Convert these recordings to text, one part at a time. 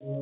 13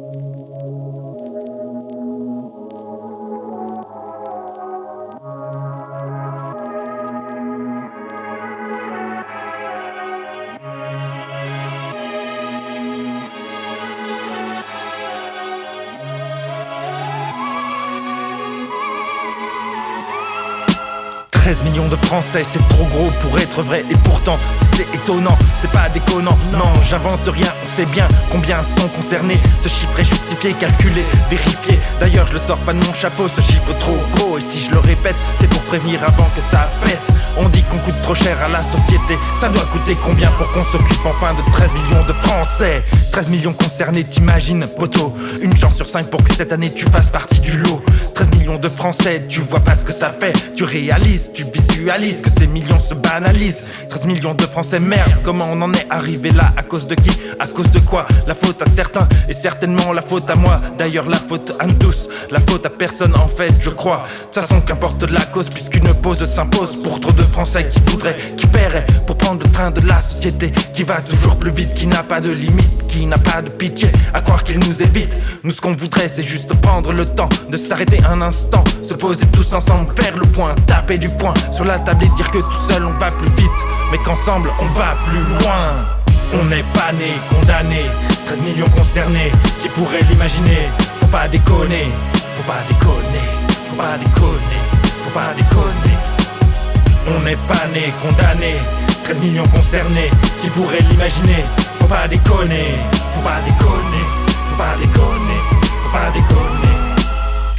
millions de Français, c'est trop gros pour être vrai. Et pourtant, c'est étonnant, c'est pas déconnant. Non, j'invente rien, on sait bien combien sont concernés. Ce chiffre est justifié, calculé, vérifié. D'ailleurs, je le sors pas de mon chapeau, ce chiffre trop gros. Et si je le répète, c'est pour prévenir avant que ça pète. On dit qu'on coûte trop cher à la société. Ça doit coûter combien pour qu'on s'occupe enfin de 13 millions de Français? 13 millions concernés, t'imagines, poteau. Une chance sur 5 pour que cette année tu fasses partie du lot. 13 millions de Français, tu vois pas ce que ça fait. Tu réalises, tu visualises que ces millions se banalisent. 13 millions de Français, merde, comment on en est arrivé là? À cause de qui? À cause de quoi? La faute à certains et certainement la faute à moi. D'ailleurs la faute à nous tous, la faute à personne en fait, je crois. De toute façon qu'importe la cause, puisqu'une pause s'impose pour trop de Français qui voudraient, qui paieraient pour prendre le train de la société qui va toujours plus vite, qui n'a pas de limite, qui n'a pas de pitié, à croire qu'il nous évite. Nous ce qu'on voudrait c'est juste prendre le temps de s'arrêter un instant, se poser tous ensemble, faire le point, taper du poing sur la table et dire que tout seul on va plus vite, mais qu'ensemble on va plus loin. On n'est pas né, condamné, 13 millions concernés, qui pourraient l'imaginer? Faut pas déconner, faut pas déconner, faut pas déconner, faut pas déconner. On n'est pas né, condamné, 13 millions concernés, qui pourraient l'imaginer? Faut pas déconner, faut pas déconner, faut pas déconner, faut pas déconner.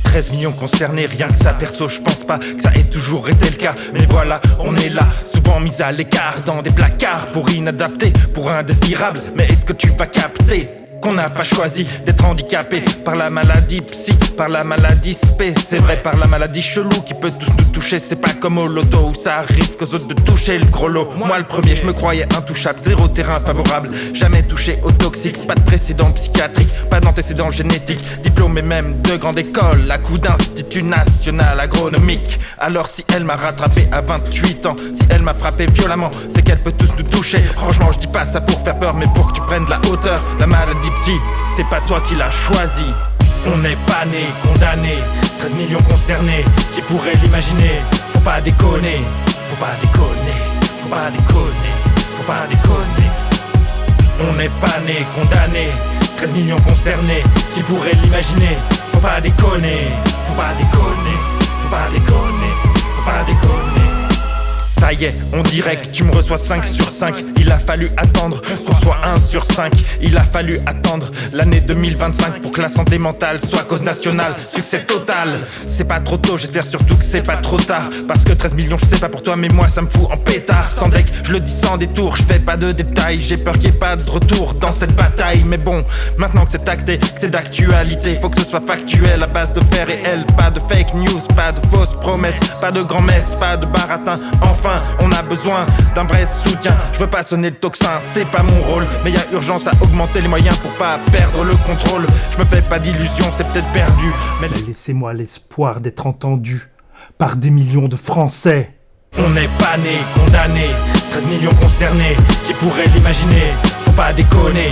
13 millions concernés, rien que ça perso, je pense pas que ça ait toujours été le cas. Mais voilà, on est là, souvent mis à l'écart, dans des placards, pour inadaptés, pour indésirables. Mais est-ce que tu vas capter qu'on n'a pas choisi d'être handicapé par la maladie psy, par la maladie spé? C'est vrai, par la maladie chelou qui peut tous nous toucher. C'est pas comme au loto où ça arrive qu'aux autres de toucher le gros lot. Moi le premier, je me croyais intouchable, zéro terrain favorable, jamais touché au toxique, pas de précédent psychiatrique, pas d'antécédent génétique, diplômé même de grande école, à coup d'institut national agronomique. Alors si elle m'a rattrapé à 28 ans, si elle m'a frappé violemment, c'est qu'elle peut tous nous toucher. Franchement je dis pas ça pour faire peur, mais pour que tu prennes de la hauteur. La maladie psy, c'est pas toi qui l'as choisi. On n'est pas né, condamné, 13 millions concernés, qui pourraient l'imaginer? Faut pas déconner, faut pas déconner, faut pas déconner, faut pas déconner. On n'est pas né, condamné, 13 millions concernés, qui pourraient l'imaginer? Faut pas déconner, faut pas déconner, faut pas déconner, faut pas déconner. Ça y est, on dirait que tu me reçois 5 sur 5. Il a fallu attendre qu'on soit 1 sur 5. Il a fallu attendre l'année 2025 pour que la santé mentale soit cause nationale. Succès total, c'est pas trop tôt, j'espère surtout que c'est pas trop tard. Parce que 13 millions, je sais pas pour toi, mais moi ça me fout en pétard. Sans deck, je le dis sans détour, je fais pas de détails. J'ai peur qu'il y ait pas de retour dans cette bataille. Mais bon, maintenant que c'est acté, que c'est d'actualité, faut que ce soit factuel, à base de faits réels. Pas de fake news, pas de fausses promesses, pas de grand-messe, pas de baratin. Enfin, on a besoin d'un vrai soutien. Je veux pas sonner le tocsin, c'est pas mon rôle, mais y a urgence à augmenter les moyens pour pas perdre le contrôle. Je me fais pas d'illusions, c'est peut-être perdu, mais laissez-moi l'espoir d'être entendu par des millions de Français. On n'est pas né, condamné, 13 millions concernés, qui pourraient l'imaginer? Faut pas déconner,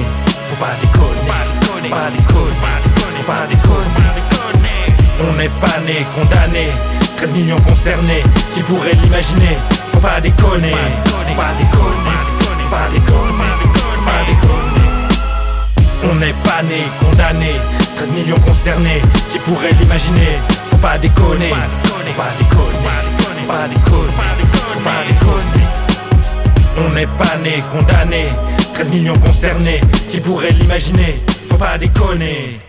faut pas déconner, faut pas déconner, faut pas déconner. On n'est pas né, condamné, 13 millions concernés, qui pourraient l'imaginer? Faut pas déconner, faut pas déconner, faut pas déconner, faut pas déconner. On n'est pas né, condamné, 13 millions concernés, qui pourraient l'imaginer? Faut pas déconner, faut pas déconner, faut pas déconner, faut pas déconner. On n'est pas né, condamné, 13 millions concernés, qui pourraient l'imaginer? Faut pas déconner.